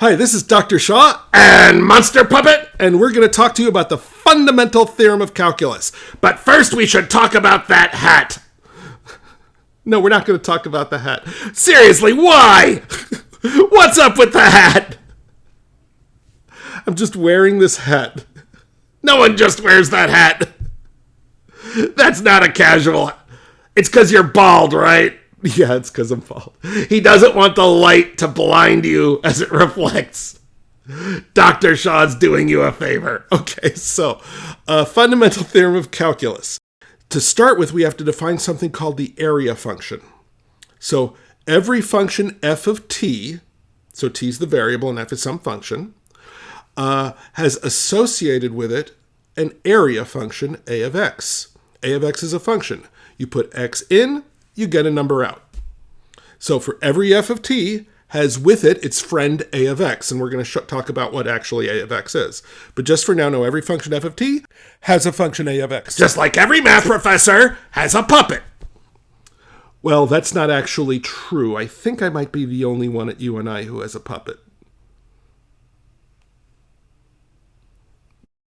Hi, this is Dr. Shaw, And Monster Puppet. and we're going to talk to you about the Fundamental Theorem of Calculus. But first we should talk about that hat. No, we're not going to talk about the hat. Seriously, why? What's up with the hat? I'm just wearing this hat. No one just wears that hat. That's not a casual. It's because you're bald, right? Yeah, it's because I'm bald. He doesn't want the light to blind you as it reflects. Dr. Shaw's doing you a favor. Okay, so Fundamental Theorem of Calculus. To start with, we have to define something called the area function. So every function f of t, so t is the variable and f is some function, has associated with it an area function, a of x. A of x is a function. You put x in, you get a number out. So for every f of t has with it its friend a of x, and we're going to talk about what actually a of x is. But just for now, know every function f of t has a function a of x. Just like every math professor has a puppet. Well, that's not actually true. I think I might be the only one at UNI who has a puppet.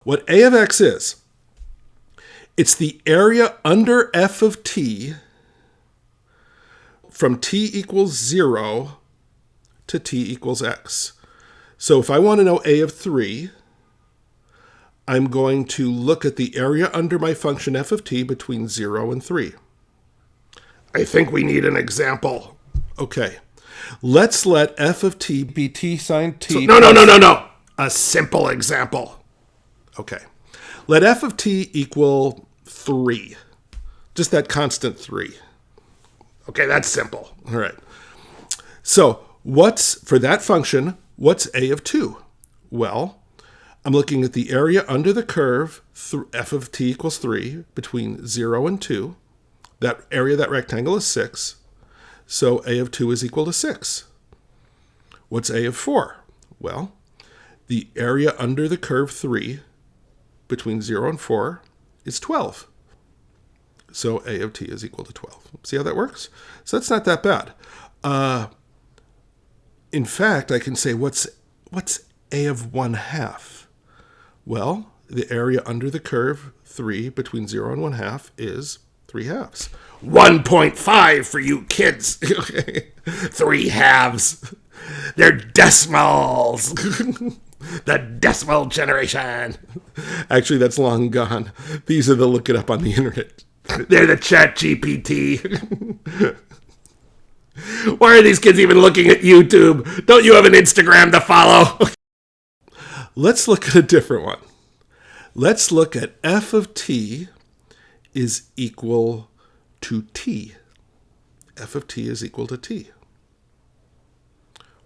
What a of x is, it's the area under f of t from t equals 0 to t equals x. So if I want to know a of 3, I'm going to look at the area under my function f of t between 0 and 3. I think we need an example. Okay. Let's let f of t be t sine t. No. A simple example. Okay. Let f of t equal 3. Just that constant 3. Okay, that's simple. All right. So for that function, what's a of 2? Well, I'm looking at the area under the curve, f of t equals 3, between 0 and 2. That area, that rectangle is 6. So a of 2 is equal to 6. What's a of 4? Well, the area under the curve 3, between 0 and 4, is 12. So a of t is equal to 12. See how that works? So that's not that bad. In fact, I can say, what's a of 1/2? Well, the area under the curve 3 between 0 and 1/2 is 3/2. 1.5 for you kids. 3/2. They're decimals. The decimal generation. Actually, that's long gone. These are the look it up on the internet. They're the chat GPT. Why are these kids even looking at YouTube? Don't you have an Instagram to follow? Let's look at a different one. Let's look at f of t is equal to t. F of t is equal to t.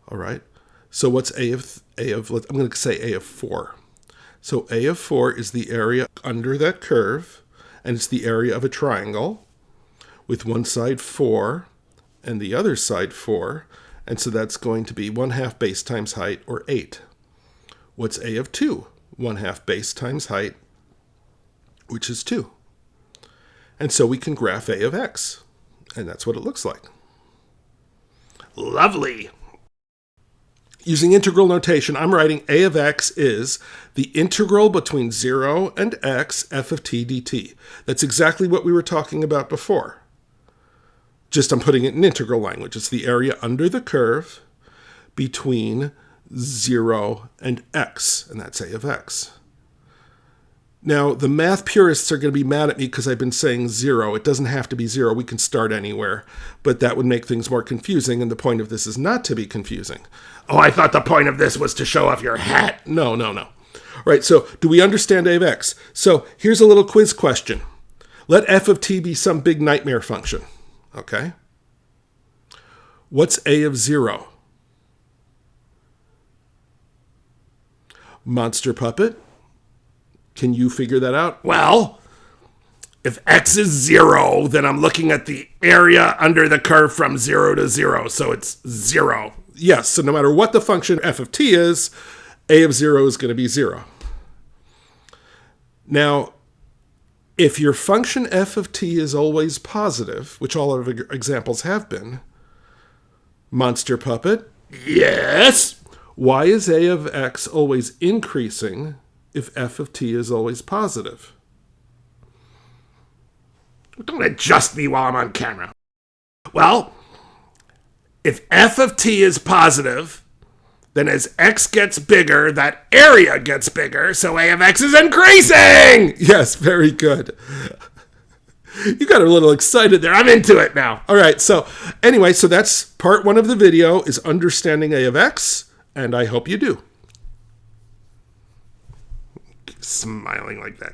All right. So what's a of I'm going to say a of 4. So a of 4 is the area under that curve, and it's the area of a triangle with one side 4 and the other side 4. And so that's going to be 1/2 base times height, or 8. What's a of 2? 1/2 base times height, which is 2. And so we can graph a of x. And that's what it looks like. Lovely. Using integral notation, I'm writing a of x is the integral between 0 and x f of t dt. That's exactly what we were talking about before. Just I'm putting it in integral language. It's the area under the curve between 0 and x, and that's a of x. Now, the math purists are going to be mad at me because I've been saying 0. It doesn't have to be 0. We can start anywhere. But that would make things more confusing, and the point of this is not to be confusing. Oh, I thought the point of this was to show off your hat. No. All right, so do we understand a of x? So here's a little quiz question. Let f of t be some big nightmare function. Okay? What's a of 0? Monster Puppet? Can you figure that out? Well, if x is 0, then I'm looking at the area under the curve from 0 to 0, so it's 0. Yes, so no matter what the function f of t is, a of 0 is going to be 0. Now, if your function f of t is always positive, which all of our examples have been, Monster Puppet, Yes? Why is a of x always increasing if f of t is always positive? Don't adjust me while I'm on camera. Well, if f of t is positive, then as x gets bigger, that area gets bigger, so a of x is increasing! Yes, very good. You got a little excited there. I'm into it now. All right, so anyway, so that's part 1 of the video, is understanding a of x, and I hope you do. Smiling like that.